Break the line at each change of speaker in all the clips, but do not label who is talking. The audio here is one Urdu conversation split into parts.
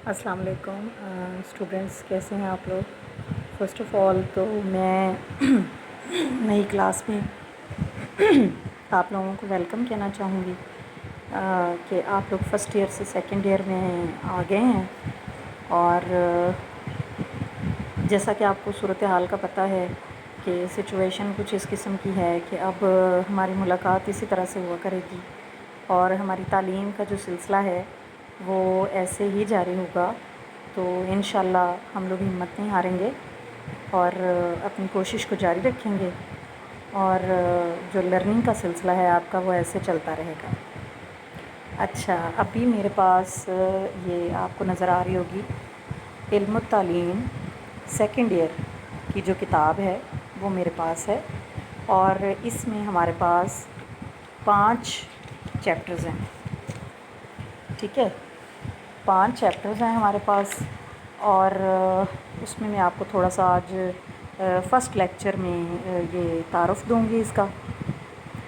السلام علیکم اسٹوڈنٹس، کیسے ہیں آپ لوگ؟ فرسٹ آف آل تو میں نئی کلاس میں آپ لوگوں کو ویلکم کہنا چاہوں گی کہ آپ لوگ فرسٹ ایئر سے سیکنڈ ایئر میں آ گئے ہیں، اور جیسا کہ آپ کو صورتحال کا پتہ ہے کہ سچویشن کچھ اس قسم کی ہے کہ اب ہماری ملاقات اسی طرح سے ہوا کرے گی، اور ہماری تعلیم کا جو سلسلہ ہے وہ ایسے ہی جاری ہوگا۔ تو انشاءاللہ ہم لوگ ہمت نہیں ہاریں گے اور اپنی کوشش کو جاری رکھیں گے، اور جو لرننگ کا سلسلہ ہے آپ کا وہ ایسے چلتا رہے گا۔ اچھا، ابھی میرے پاس یہ آپ کو نظر آ رہی ہوگی علم التعلیم سیکنڈ ایئر کی جو کتاب ہے وہ میرے پاس ہے، اور اس میں ہمارے پاس 5 چیپٹرز ہیں۔ ٹھیک ہے، 5 چیپٹرز ہیں ہمارے پاس، اور اس میں آپ کو تھوڑا سا آج فرسٹ لیکچر میں یہ تعارف دوں گی اس کا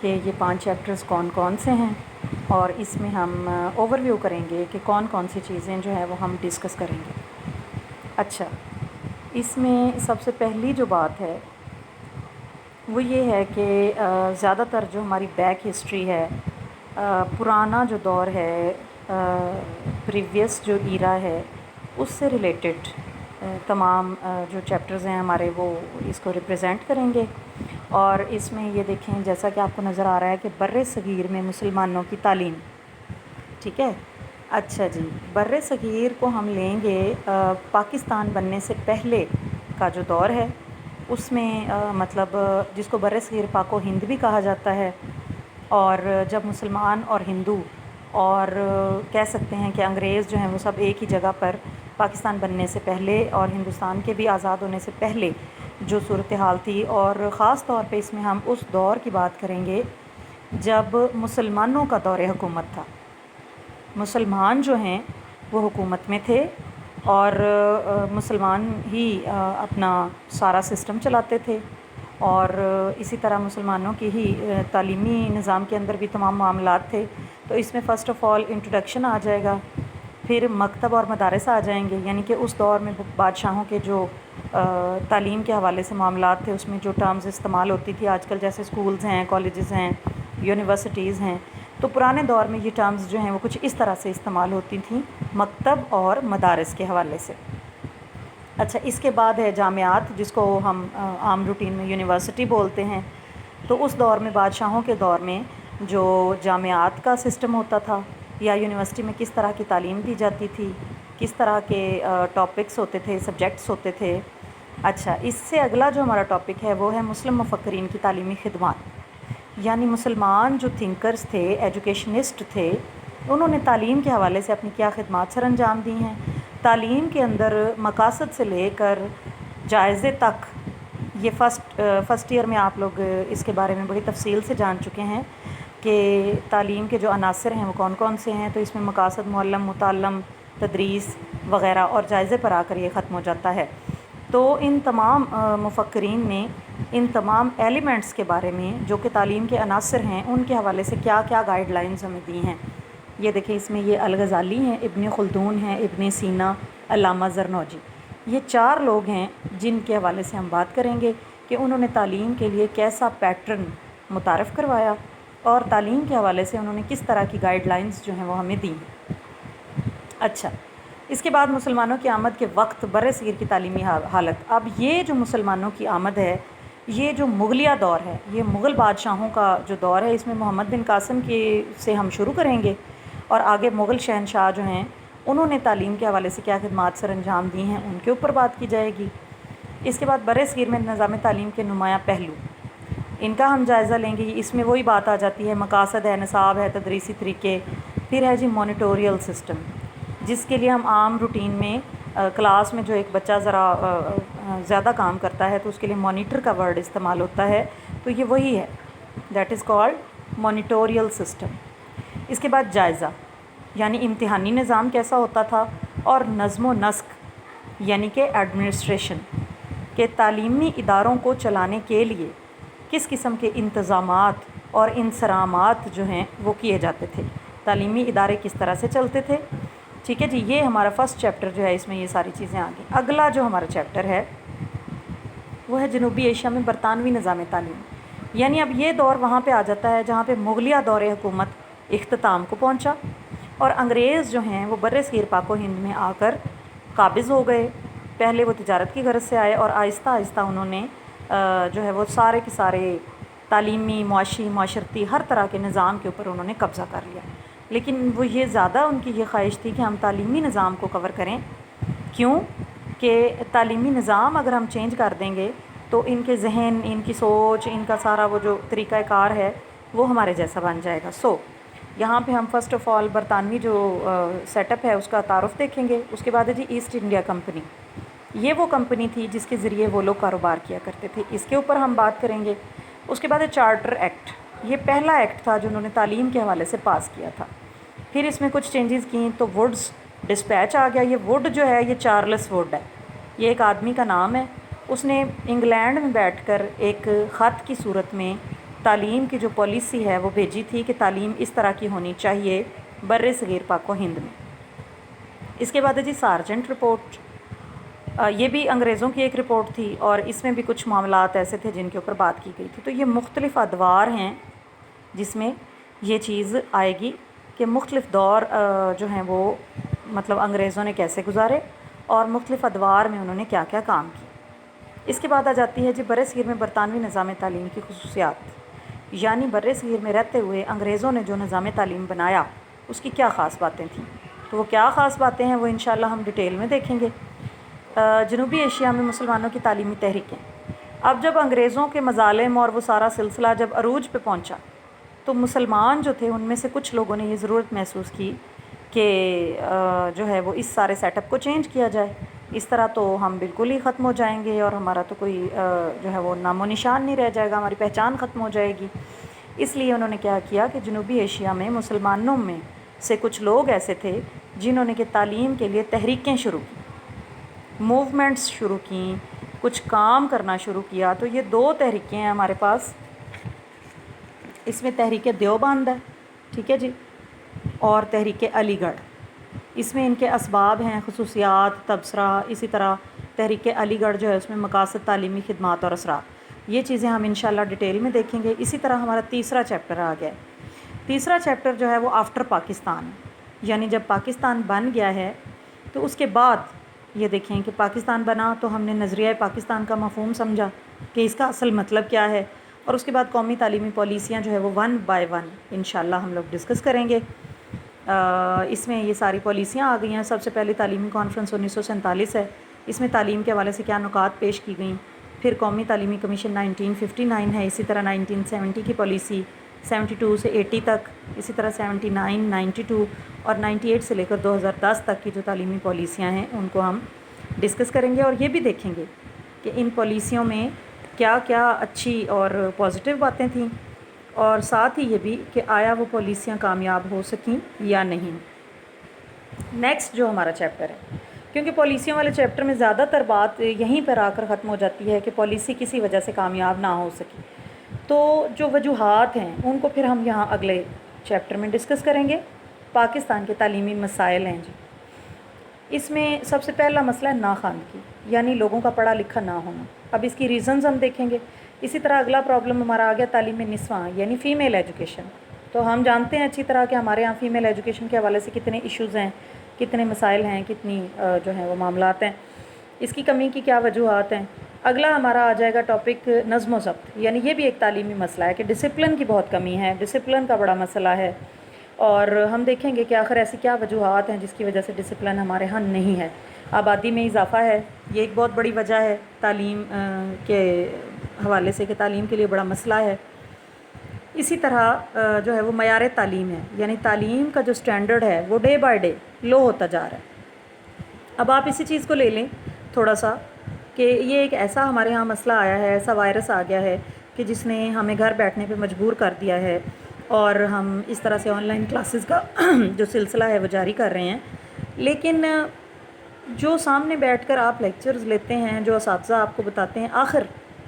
کہ یہ 5 چیپٹرز کون کون سے ہیں، اور اس میں ہم اوور ویو کریں گے کہ کون کون سی چیزیں جو ہیں وہ ہم ڈسکس کریں گے۔ اچھا، اس میں سب سے پہلی جو بات ہے وہ یہ ہے کہ زیادہ تر جو ہماری بیک ہسٹری ہے، پرانا جو دور ہے، پریویس جو ایرا ہے، اس سے ریلیٹڈ تمام جو چیپٹرز ہیں ہمارے وہ اس کو ریپرزینٹ کریں گے۔ اور اس میں یہ دیکھیں، جیسا کہ آپ کو نظر آ رہا ہے کہ بر صغیر میں مسلمانوں کی تعلیم۔ ٹھیک ہے، اچھا جی، بر صغیر کو ہم لیں گے پاکستان بننے سے پہلے کا جو دور ہے، اس میں مطلب جس کو بر صغیر پاک و ہند بھی کہا جاتا ہے، اور جب مسلمان اور ہندو اور کہہ سکتے ہیں کہ انگریز جو ہیں وہ سب ایک ہی جگہ پر پاکستان بننے سے پہلے اور ہندوستان کے بھی آزاد ہونے سے پہلے جو صورتحال تھی، اور خاص طور پہ اس میں ہم اس دور کی بات کریں گے جب مسلمانوں کا دور حکومت تھا۔ مسلمان جو ہیں وہ حکومت میں تھے، اور مسلمان ہی اپنا سارا سسٹم چلاتے تھے، اور اسی طرح مسلمانوں کی ہی تعلیمی نظام کے اندر بھی تمام معاملات تھے۔ تو اس میں فرسٹ آف آل انٹروڈکشن آ جائے گا، پھر مکتب اور مدارس آ جائیں گے، یعنی کہ اس دور میں بادشاہوں کے جو تعلیم کے حوالے سے معاملات تھے، اس میں جو ٹرمز استعمال ہوتی تھی آج کل جیسے اسکولز ہیں، کالجز ہیں، یونیورسٹیز ہیں، تو پرانے دور میں یہ ٹرمز جو ہیں وہ کچھ اس طرح سے استعمال ہوتی تھیں مکتب اور مدارس کے حوالے سے۔ اچھا، اس کے بعد ہے جامعات، جس کو ہم عام روٹین میں یونیورسٹی بولتے ہیں۔ تو اس دور میں بادشاہوں کے دور میں جو جامعات کا سسٹم ہوتا تھا، یا یونیورسٹی میں کس طرح کی تعلیم دی جاتی تھی، کس طرح کے ٹاپکس ہوتے تھے، سبجیکٹس ہوتے تھے۔ اچھا، اس سے اگلا جو ہمارا ٹاپک ہے وہ ہے مسلم مفکرین کی تعلیمی خدمات، یعنی مسلمان جو تھنکرز تھے، ایجوکیشنسٹ تھے، انہوں نے تعلیم کے حوالے سے اپنی کیا خدمات سر انجام دی ہیں۔ تعلیم کے اندر مقاصد سے لے کر جائزے تک، یہ فرسٹ ایئر میں آپ لوگ اس کے بارے میں بڑی تفصیل سے جان چکے ہیں کہ تعلیم کے جو عناصر ہیں وہ کون کون سے ہیں۔ تو اس میں مقاصد، معلم، متعلم، تدریس وغیرہ، اور جائزے پر آ کر یہ ختم ہو جاتا ہے۔ تو ان تمام مفکرین نے ان تمام ایلیمنٹس کے بارے میں جو کہ تعلیم کے عناصر ہیں ان کے حوالے سے کیا کیا گائیڈ لائنز ہمیں دی ہیں۔ یہ دیکھیں، اس میں یہ الغزالی ہیں، ابن خلدون ہیں، ابن سینا، علامہ زرنوجی، یہ 4 لوگ ہیں جن کے حوالے سے ہم بات کریں گے کہ انہوں نے تعلیم کے لیے کیسا پیٹرن متعارف کروایا، اور تعلیم کے حوالے سے انہوں نے کس طرح کی گائیڈ لائنز جو ہیں وہ ہمیں دیں۔ اچھا، اس کے بعد مسلمانوں کی آمد کے وقت بر صغیر کی تعلیمی حالت۔ اب یہ جو مسلمانوں کی آمد ہے، یہ جو مغلیہ دور ہے، یہ مغل بادشاہوں کا جو دور ہے، اس میں محمد بن قاسم کی سے ہم شروع کریں گے، اور آگے مغل شہنشاہ جو ہیں انہوں نے تعلیم کے حوالے سے کیا خدمات سر انجام دی ہیں ان کے اوپر بات کی جائے گی۔ اس کے بعد بر صغیر میں نظام تعلیم کے نمایاں پہلو، ان کا ہم جائزہ لیں گے۔ اس میں وہی بات آ جاتی ہے، مقاصد ہے، نصاب ہے، تدریسی طریقے، پھر ہے جی مانیٹوریل سسٹم، جس کے لیے ہم عام روٹین میں کلاس میں جو ایک بچہ ذرا زیادہ کام کرتا ہے تو اس کے لیے مانیٹر کا ورڈ استعمال ہوتا ہے، تو یہ وہی ہے، دیٹ از کالڈ مانیٹوریل سسٹم۔ اس کے بعد جائزہ، یعنی امتحانی نظام کیسا ہوتا تھا، اور نظم و نسق یعنی کہ ایڈمنسٹریشن، کہ تعلیمی اداروں کو چلانے کے لیے کس قسم کے انتظامات اور انصرامات جو ہیں وہ کیے جاتے تھے، تعلیمی ادارے کس طرح سے چلتے تھے۔ ٹھیک ہے جی، یہ ہمارا فرسٹ چیپٹر جو ہے اس میں یہ ساری چیزیں آ گئیں۔ اگلا جو ہمارا چیپٹر ہے وہ ہے جنوبی ایشیا میں برطانوی نظام تعلیم، یعنی اب یہ دور وہاں پہ آ جاتا ہے جہاں پہ مغلیہ دور حکومت اختتام کو پہنچا اور انگریز جو ہیں وہ بر صغیر پاک و ہند میں آ کر قابض ہو گئے۔ پہلے وہ تجارت کی غرض سے آئے اور آہستہ آہستہ انہوں نے جو ہے وہ سارے کے سارے تعلیمی، معاشی، معاشرتی ہر طرح کے نظام کے اوپر انہوں نے قبضہ کر لیا۔ لیکن وہ یہ زیادہ ان کی یہ خواہش تھی کہ ہم تعلیمی نظام کو کور کریں، کیوں کہ تعلیمی نظام اگر ہم چینج کر دیں گے تو ان کے ذہن، ان کی سوچ، ان کا سارا وہ جو طریقہ کار ہے وہ ہمارے جیسا بن جائے گا۔ یہاں پہ ہم فرسٹ آف آل برطانوی جو سیٹ اپ ہے اس کا تعارف دیکھیں گے۔ اس کے بعد ہے جی ایسٹ انڈیا کمپنی، یہ وہ کمپنی تھی جس کے ذریعے وہ لوگ کاروبار کیا کرتے تھے، اس کے اوپر ہم بات کریں گے۔ اس کے بعد ہے چارٹر ایکٹ، یہ پہلا ایکٹ تھا جو انہوں نے تعلیم کے حوالے سے پاس کیا تھا۔ پھر اس میں کچھ چینجز کیں تو ووڈز ڈسپیچ آ گیا۔ یہ ووڈ جو ہے یہ چارلس ووڈ ہے، یہ ایک آدمی کا نام ہے۔ اس نے انگلینڈ میں بیٹھ کر ایک خط کی صورت میں تعلیم کی جو پالیسی ہے وہ بھیجی تھی کہ تعلیم اس طرح کی ہونی چاہیے بر صغیر پاک و ہند میں۔ اس کے بعد ہے جی سارجنٹ رپورٹ، یہ بھی انگریزوں کی ایک رپورٹ تھی اور اس میں بھی کچھ معاملات ایسے تھے جن کے اوپر بات کی گئی تھی۔ تو یہ مختلف ادوار ہیں جس میں یہ چیز آئے گی کہ مختلف دور جو ہیں وہ مطلب انگریزوں نے کیسے گزارے اور مختلف ادوار میں انہوں نے کیا کیا کام کیا۔ اس کے بعد آ جاتی ہے جی بر صغیر میں برطانوی نظام تعلیم کی خصوصیات، یعنی بر صغیر میں رہتے ہوئے انگریزوں نے جو نظام تعلیم بنایا اس کی کیا خاص باتیں تھیں۔ تو وہ کیا خاص باتیں ہیں وہ انشاءاللہ ہم ڈیٹیل میں دیکھیں گے۔ جنوبی ایشیا میں مسلمانوں کی تعلیمی تحریکیں، اب جب انگریزوں کے مظالم اور وہ سارا سلسلہ جب عروج پہ پہنچا تو مسلمان جو تھے ان میں سے کچھ لوگوں نے یہ ضرورت محسوس کی کہ جو ہے وہ اس سارے سیٹ اپ کو چینج کیا جائے، اس طرح تو ہم بالکل ہی ختم ہو جائیں گے اور ہمارا تو کوئی جو ہے وہ نام و نشان نہیں رہ جائے گا، ہماری پہچان ختم ہو جائے گی۔ اس لیے انہوں نے کیا کیا کہ جنوبی ایشیا میں مسلمانوں میں سے کچھ لوگ ایسے تھے جنہوں نے کہ تعلیم کے لیے تحریکیں شروع کی، موومنٹس شروع کیں، کچھ کام کرنا شروع کیا۔ تو یہ دو تحریکیں ہیں ہمارے پاس، اس میں تحریک دیوبند ہے، ٹھیک ہے جی، اور تحریک علی گڑھ۔ اس میں ان کے اسباب ہیں، خصوصیات، تبصرہ، اسی طرح تحریک علی گڑھ جو ہے اس میں مقاصد، تعلیمی خدمات اور اثرات، یہ چیزیں ہم انشاءاللہ ڈیٹیل میں دیکھیں گے۔ اسی طرح ہمارا تیسرا چیپٹر آ گیا ہے۔ تیسرا چیپٹر جو ہے وہ آفٹر پاکستان، یعنی جب پاکستان بن گیا ہے تو اس کے بعد یہ دیکھیں کہ پاکستان بنا تو ہم نے نظریہ پاکستان کا مفہوم سمجھا کہ اس کا اصل مطلب کیا ہے، اور اس کے بعد قومی تعلیمی پالیسیاں جو ہے وہ ون بائی ون انشاءاللہ ہم لوگ ڈسکس کریں گے۔ اس میں یہ ساری پالیسیاں آ گئی ہیں۔ سب سے پہلے تعلیمی کانفرنس 1947 ہے، اس میں تعلیم کے حوالے سے کیا نکات پیش کی گئیں۔ پھر قومی تعلیمی کمیشن 1959 ہے، اسی طرح 1970 کی پالیسی 72 سے 80 تک، اسی طرح 79، 92 اور 98 سے لے کر 2010 تک کی جو تعلیمی پالیسیاں ہیں ان کو ہم ڈسکس کریں گے، اور یہ بھی دیکھیں گے کہ ان پالیسیوں میں کیا کیا اچھی اور پازیٹیو باتیں تھیں، اور ساتھ ہی یہ بھی کہ آیا وہ پالیسیاں کامیاب ہو سکیں یا نہیں۔ نیکسٹ جو ہمارا چیپٹر ہے، کیونکہ پالیسیوں والے چیپٹر میں زیادہ تر بات یہیں پر آ کر ختم ہو جاتی ہے کہ پالیسی کسی وجہ سے کامیاب نہ ہو سکی، تو جو وجوہات ہیں ان کو پھر ہم یہاں اگلے چیپٹر میں ڈسکس کریں گے۔ پاکستان کے تعلیمی مسائل ہیں جی، اس میں سب سے پہلا مسئلہ ہے ناخواندگی، یعنی لوگوں کا پڑھا لکھا نہ ہونا۔ اب اس کی ریزنز ہم دیکھیں گے۔ اسی طرح اگلا پرابلم ہمارا آ گیا تعلیم نسواں، یعنی فیمیل ایجوکیشن۔ تو ہم جانتے ہیں اچھی طرح کہ ہمارے یہاں فیمیل ایجوکیشن کے حوالے سے کتنے ایشوز ہیں، کتنے مسائل ہیں، کتنی جو ہیں وہ معاملات ہیں، اس کی کمی کی کیا وجوہات ہیں۔ اگلا ہمارا آ جائے گا ٹاپک نظم و ضبط، یعنی یہ بھی ایک تعلیمی مسئلہ ہے کہ ڈسپلن کی بہت کمی ہے، ڈسپلن کا بڑا مسئلہ ہے، اور ہم دیکھیں گے کہ آخر ایسی کیا وجوہات ہیں جس کی وجہ سے ڈسپلن ہمارے ہاں نہیں ہے۔ آبادی میں اضافہ ہے، یہ ایک بہت بڑی وجہ ہے تعلیم کے حوالے سے کہ تعلیم کے لیے بڑا مسئلہ ہے۔ اسی طرح جو ہے وہ معیار تعلیم ہے، یعنی تعلیم کا جو سٹینڈرڈ ہے وہ ڈے بائی ڈے لو ہوتا جا رہا ہے۔ اب آپ اسی چیز کو لے لیں تھوڑا سا کہ یہ ایک ایسا ہمارے ہاں مسئلہ آیا ہے، ایسا وائرس آ گیا ہے کہ جس نے ہمیں گھر بیٹھنے پہ مجبور کر دیا ہے، اور ہم اس طرح سے آن لائن کلاسز کا جو سلسلہ ہے وہ جاری کر رہے ہیں، لیکن جو سامنے بیٹھ کر آپ لیکچرز لیتے ہیں، جو اساتذہ آپ کو بتاتے ہیں، آخر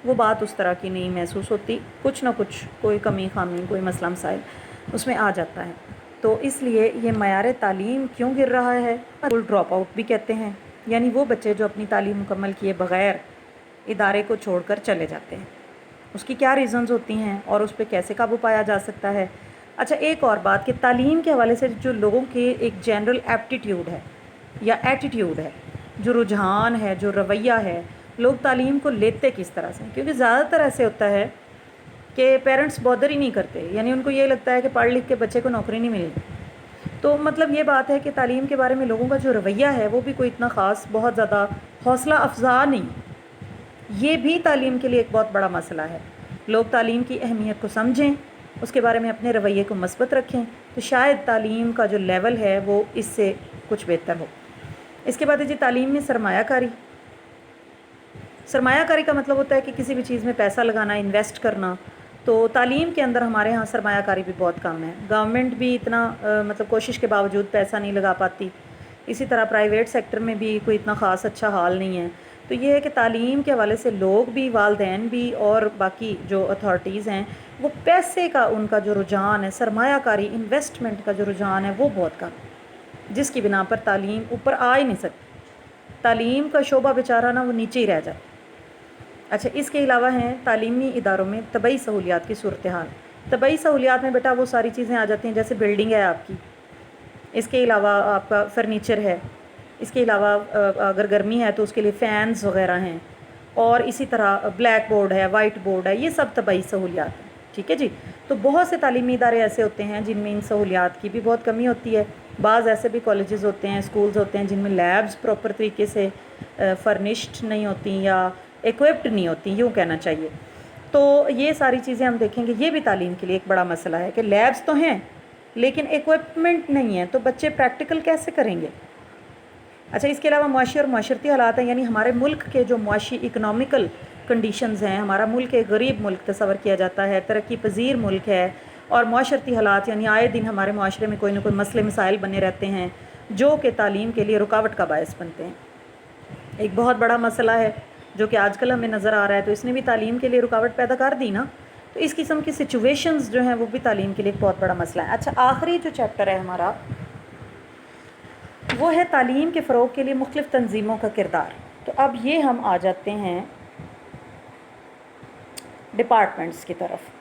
وہ بات اس طرح کی نہیں محسوس ہوتی، کچھ نہ کچھ کوئی کمی خامی، کوئی مسئلہ مسائل اس میں آ جاتا ہے۔ تو اس لیے یہ معیار تعلیم کیوں گر رہا ہے؟ اسکول ڈراپ آؤٹ بھی کہتے ہیں، یعنی وہ بچے جو اپنی تعلیم مکمل کیے بغیر ادارے کو چھوڑ کر چلے جاتے ہیں۔ اس کی کیا ریزنز ہوتی ہیں اور اس پہ کیسے قابو پایا جا سکتا ہے؟ اچھا، ایک اور بات کہ تعلیم کے حوالے سے جو لوگوں کے ایک جنرل ایپٹیٹیوڈ ہے یا ایٹیٹیوڈ ہے، جو رجحان ہے، جو رویہ ہے، لوگ تعلیم کو لیتے کس طرح سے؟ کیونکہ زیادہ تر ایسے ہوتا ہے کہ پیرنٹس بادر ہی نہیں کرتے، یعنی ان کو یہ لگتا ہے کہ پڑھ لکھ کے بچے کو نوکری نہیں ملے گی۔ تو مطلب یہ بات ہے کہ تعلیم کے بارے میں لوگوں کا جو رویہ ہے وہ بھی کوئی اتنا خاص بہت زیادہ حوصلہ افزا نہیں۔ یہ بھی تعلیم کے لیے ایک بہت بڑا مسئلہ ہے۔ لوگ تعلیم کی اہمیت کو سمجھیں، اس کے بارے میں اپنے رویے کو مثبت رکھیں تو شاید تعلیم کا جو لیول ہے وہ اس سے کچھ بہتر ہو۔ اس کے بعد ہے جی تعلیم میں سرمایہ کاری۔ سرمایہ کاری کا مطلب ہوتا ہے کہ کسی بھی چیز میں پیسہ لگانا، انویسٹ کرنا۔ تو تعلیم کے اندر ہمارے ہاں سرمایہ کاری بھی بہت کم ہے، گورنمنٹ بھی اتنا مطلب کوشش کے باوجود پیسہ نہیں لگا پاتی، اسی طرح پرائیویٹ سیکٹر میں بھی کوئی اتنا خاص اچھا حال نہیں ہے۔ تو یہ ہے کہ تعلیم کے حوالے سے لوگ بھی، والدین بھی اور باقی جو اتھارٹیز ہیں وہ پیسے کا ان کا جو رجحان ہے، سرمایہ کاری انویسٹمنٹ کا جو رجحان ہے وہ بہت کم ہے، جس کی بنا پر تعلیم اوپر آ ہی نہیں سکتی۔ تعلیم کا شعبہ بیچارہ نا وہ نیچے ہی رہ جاتا۔ اچھا، اس کے علاوہ ہیں تعلیمی اداروں میں طبعی سہولیات کی صورتحال۔ طبعی سہولیات میں بیٹا وہ ساری چیزیں آ جاتی ہیں جیسے بلڈنگ ہے آپ کی، اس کے علاوہ آپ کا فرنیچر ہے، اس کے علاوہ اگر گرمی ہے تو اس کے لیے فینز وغیرہ ہیں، اور اسی طرح بلیک بورڈ ہے، وائٹ بورڈ ہے، یہ سب طبعی سہولیات ہیں۔ ٹھیک ہے جی، تو بہت سے تعلیمی ادارے ایسے ہوتے ہیں جن میں ان سہولیات کی بھی بہت کمی ہوتی ہے۔ بعض ایسے بھی کالجز ہوتے ہیں، اسکولز ہوتے ہیں جن میں لیبز پراپر طریقے سے فرنشڈ نہیں ہوتی یا ایکوپڈ نہیں ہوتی، یوں کہنا چاہیے۔ تو یہ ساری چیزیں ہم دیکھیں گے، یہ بھی تعلیم کے لیے ایک بڑا مسئلہ ہے کہ لیبز تو ہیں لیکن ایکوپمنٹ نہیں ہے، تو بچے پریکٹیکل کیسے کریں گے؟ اچھا، اس کے علاوہ معاشی اور معاشرتی حالات ہیں، یعنی ہمارے ملک کے جو معاشی اکنامیکل کنڈیشنز ہیں، ہمارا ملک ایک غریب ملک تصور کیا جاتا ہے، ترقی پذیر ملک ہے، اور معاشرتی حالات یعنی آئے دن ہمارے معاشرے میں کوئی نہ کوئی مسئلے مسائل بنے رہتے ہیں جو کہ تعلیم کے لیے رکاوٹ کا باعث بنتے ہیں۔ ایک بہت بڑا مسئلہ ہے جو کہ آج کل ہمیں نظر آ رہا ہے، تو اس نے بھی تعلیم کے لیے رکاوٹ پیدا کر دی نا۔ تو اس قسم کی سچویشنز جو ہیں وہ بھی تعلیم کے لیے ایک بہت بڑا مسئلہ ہے۔ اچھا، آخری جو چیپٹر ہے ہمارا وہ ہے تعلیم کے فروغ کے لیے مختلف تنظیموں کا کردار۔ تو اب یہ ہم آ جاتے ہیں ڈپارٹمنٹس کی طرف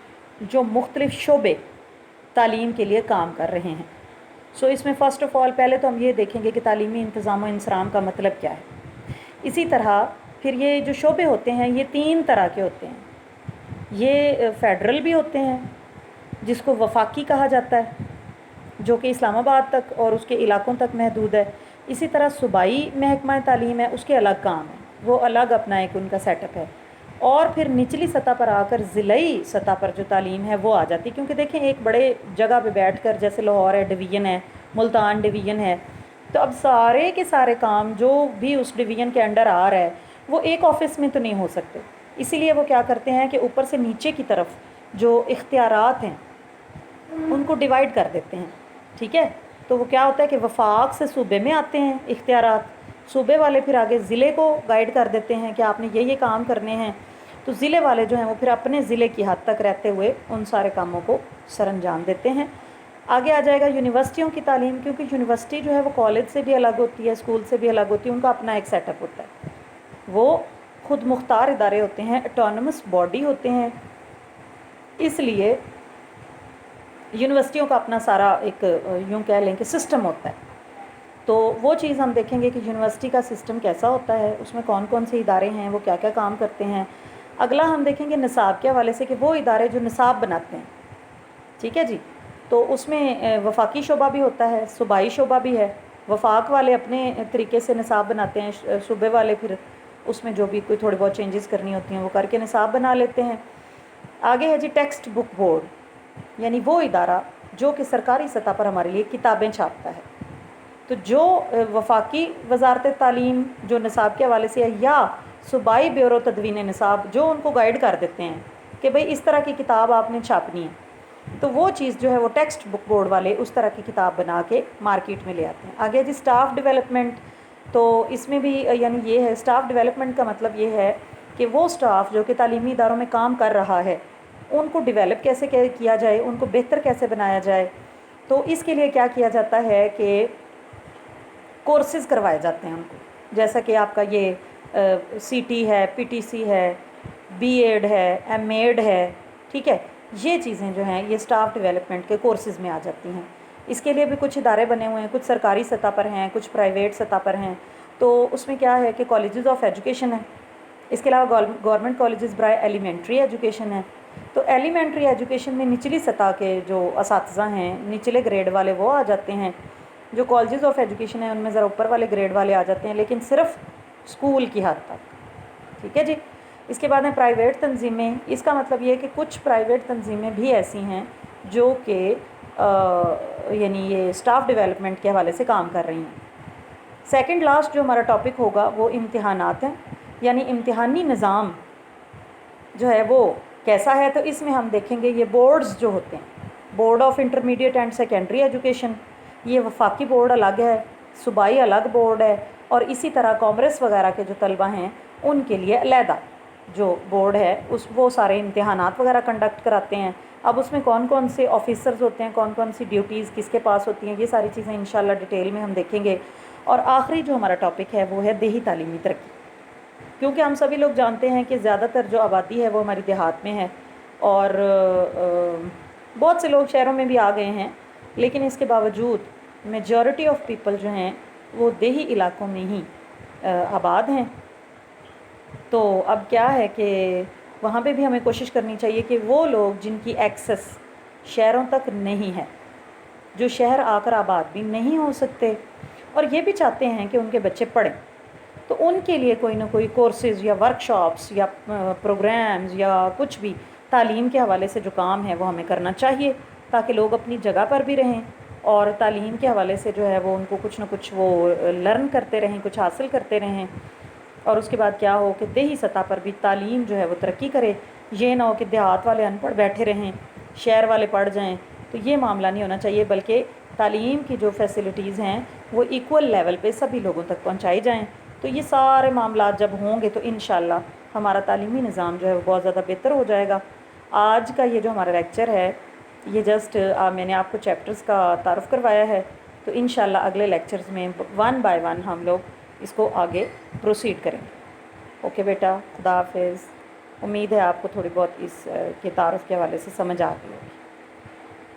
جو مختلف شعبے تعلیم کے لیے کام کر رہے ہیں۔ سو اس میں فرسٹ آف آل پہلے تو ہم یہ دیکھیں گے کہ تعلیمی انتظام و انصرام کا مطلب کیا ہے۔ اسی طرح پھر یہ جو شعبے ہوتے ہیں یہ 3 طرح کے ہوتے ہیں۔ یہ فیڈرل بھی ہوتے ہیں جس کو وفاقی کہا جاتا ہے، جو کہ اسلام آباد تک اور اس کے علاقوں تک محدود ہے۔ اسی طرح صوبائی محکمہ تعلیم ہے، اس کے الگ کام ہے، وہ الگ اپنا ایک ان کا سیٹ اپ ہے۔ اور پھر نچلی سطح پر آ کر ضلعی سطح پر جو تعلیم ہے وہ آ جاتی، کیونکہ دیکھیں ایک بڑے جگہ پہ بیٹھ کر جیسے لاہور ہے ڈویژن ہے، ملتان ڈویژن ہے، تو اب سارے کے سارے کام جو بھی اس ڈویژن کے انڈر آ رہا ہے وہ ایک آفس میں تو نہیں ہو سکتے، اسی لیے وہ کیا کرتے ہیں کہ اوپر سے نیچے کی طرف جو اختیارات ہیں ان کو ڈیوائیڈ کر دیتے ہیں۔ ٹھیک ہے، تو وہ کیا ہوتا ہے کہ وفاق سے صوبے میں آتے ہیں اختیارات، صوبے والے پھر آگے ضلع کو گائیڈ کر دیتے ہیں کہ آپ نے یہ کام کرنے ہیں، تو ضلع والے جو ہیں وہ پھر اپنے ضلع کی حد تک رہتے ہوئے ان سارے کاموں کو سر انجام دیتے ہیں۔ آگے آ جائے گا یونیورسٹیوں کی تعلیم، کیونکہ یونیورسٹی جو ہے وہ کالج سے بھی الگ ہوتی ہے، اسکول سے بھی الگ ہوتی ہے، ان کا اپنا ایک سیٹ اپ ہوتا ہے، وہ خود مختار ادارے ہوتے ہیں، اٹانومس باڈی ہوتے ہیں، اس لیے یونیورسٹیوں کا اپنا سارا ایک یوں کہہ لیں کہ سسٹم ہوتا ہے۔ تو وہ چیز ہم دیکھیں گے کہ یونیورسٹی کا سسٹم کیسا ہوتا ہے، اس میں کون کون سے ادارے ہیں، وہ کیا کیا کام کرتے ہیں۔ اگلا ہم دیکھیں گے نصاب کے حوالے سے کہ وہ ادارے جو نصاب بناتے ہیں، ٹھیک ہے جی، تو اس میں وفاقی شعبہ بھی ہوتا ہے، صوبائی شعبہ بھی ہے۔ وفاق والے اپنے طریقے سے نصاب بناتے ہیں، صوبے والے پھر اس میں جو بھی کوئی تھوڑی بہت چینجز کرنی ہوتی ہیں وہ کر کے نصاب بنا لیتے ہیں۔ آگے ہے جی ٹیکسٹ بک بورڈ، یعنی وہ ادارہ جو کہ سرکاری سطح پر ہمارے لیے کتابیں چھاپتا ہے۔ تو جو وفاقی وزارت تعلیم جو نصاب کے حوالے سے ہے، یا صوبائی بیورو تدوین نصاب جو ان کو گائیڈ کر دیتے ہیں کہ بھئی اس طرح کی کتاب آپ نے چھاپنی ہے، تو وہ چیز جو ہے وہ ٹیکسٹ بک بورڈ والے اس طرح کی کتاب بنا کے مارکیٹ میں لے آتے ہیں۔ آگے جی سٹاف ڈیولپمنٹ، تو اس میں بھی یعنی یہ ہے سٹاف ڈیولپمنٹ کا مطلب یہ ہے کہ وہ سٹاف جو کہ تعلیمی اداروں میں کام کر رہا ہے ان کو ڈیولپ کیسے کیا جائے، ان کو بہتر کیسے بنایا جائے، تو اس کے لیے کیا کیا جاتا ہے کہ کورسز کروائے جاتے ہیں ان کو، جیسا کہ آپ کا یہ سی ٹی ہے، پی ٹی سی ہے، بی ایڈ ہے، ایم ایڈ ہے، ٹھیک ہے، یہ چیزیں جو ہیں یہ اسٹاف ڈیولپمنٹ کے کورسز میں آ جاتی ہیں۔ اس کے لیے بھی کچھ ادارے بنے ہوئے ہیں، کچھ سرکاری سطح پر ہیں، کچھ پرائیویٹ سطح پر ہیں۔ تو اس میں کیا ہے کہ کالجز آف ایجوکیشن ہے، اس کے علاوہ گورنمنٹ کالجز برائے ایلیمنٹری ایجوکیشن ہے۔ تو ایلیمنٹری ایجوکیشن میں نچلی سطح کے جو اساتذہ ہیں، نچلے گریڈ والے وہ آ جاتے ہیں۔ جو کالجز آف ایجوکیشن ہیں ان میں ذرا اوپر والے گریڈ والے آ جاتے ہیں، لیکن صرف اسکول کی حد تک، ٹھیک ہے جی۔ اس کے بعد میں پرائیویٹ تنظیمیں، اس کا مطلب یہ ہے کہ کچھ پرائیویٹ تنظیمیں بھی ایسی ہیں جو کہ یعنی یہ اسٹاف ڈیولپمنٹ کے حوالے سے کام کر رہی ہیں۔ سیکنڈ لاسٹ جو ہمارا ٹاپک ہوگا وہ امتحانات ہیں، یعنی امتحانی نظام جو ہے وہ کیسا ہے۔ تو اس میں ہم دیکھیں گے یہ بورڈز جو ہوتے ہیں، board of intermediate and secondary education, یہ وفاقی بورڈ الگ ہے، صوبائی الگ بورڈ ہے، اور اسی طرح کامرس وغیرہ کے جو طلبہ ہیں ان کے لیے علیحدہ جو بورڈ ہے وہ سارے امتحانات وغیرہ کنڈکٹ کراتے ہیں۔ اب اس میں کون کون سے آفیسرز ہوتے ہیں، کون کون سی ڈیوٹیز کس کے پاس ہوتی ہیں، یہ ساری چیزیں انشاءاللہ ڈیٹیل میں ہم دیکھیں گے۔ اور آخری جو ہمارا ٹاپک ہے وہ ہے دیہی تعلیمی ترقی، کیونکہ ہم سبھی لوگ جانتے ہیں کہ زیادہ تر جو آبادی ہے وہ ہماری دیہات میں ہے، اور بہت سے لوگ شہروں میں بھی آ گئے ہیں، لیکن اس کے باوجود میجورٹی آف پیپل جو ہیں وہ دیہی علاقوں میں ہی آباد ہیں۔ تو اب کیا ہے کہ وہاں پہ بھی ہمیں کوشش کرنی چاہیے کہ وہ لوگ جن کی ایکسس شہروں تک نہیں ہے، جو شہر آ کر آباد بھی نہیں ہو سکتے اور یہ بھی چاہتے ہیں کہ ان کے بچے پڑھیں، تو ان کے لیے کوئی نہ کوئی کورسز یا ورکشاپس یا پروگرامز یا کچھ بھی تعلیم کے حوالے سے جو کام ہے وہ ہمیں کرنا چاہیے، تاکہ لوگ اپنی جگہ پر بھی رہیں اور تعلیم کے حوالے سے جو ہے وہ ان کو کچھ نہ کچھ وہ لرن کرتے رہیں، کچھ حاصل کرتے رہیں، اور اس کے بعد کیا ہو کہ دیہی سطح پر بھی تعلیم جو ہے وہ ترقی کرے۔ یہ نہ ہو کہ دیہات والے ان پڑھ بیٹھے رہیں، شہر والے پڑھ جائیں، تو یہ معاملہ نہیں ہونا چاہیے، بلکہ تعلیم کی جو فیسلٹیز ہیں وہ ایکول لیول پہ سبھی لوگوں تک پہنچائی جائیں۔ تو یہ سارے معاملات جب ہوں گے تو انشاءاللہ ہمارا تعلیمی نظام جو ہے وہ بہت زیادہ بہتر ہو جائے گا۔ آج کا یہ جو ہمارا لیکچر ہے یہ جسٹ میں نے آپ کو چیپٹرز کا تعارف کروایا ہے، تو انشاءاللہ اگلے لیکچرز میں ون بائی ون ہم لوگ اس کو آگے پروسیڈ کریں گے۔ اوکے بیٹا، خدا حافظ۔ امید ہے آپ کو تھوڑی بہت اس کے تعارف کے حوالے سے سمجھ آ گئی ہوگی۔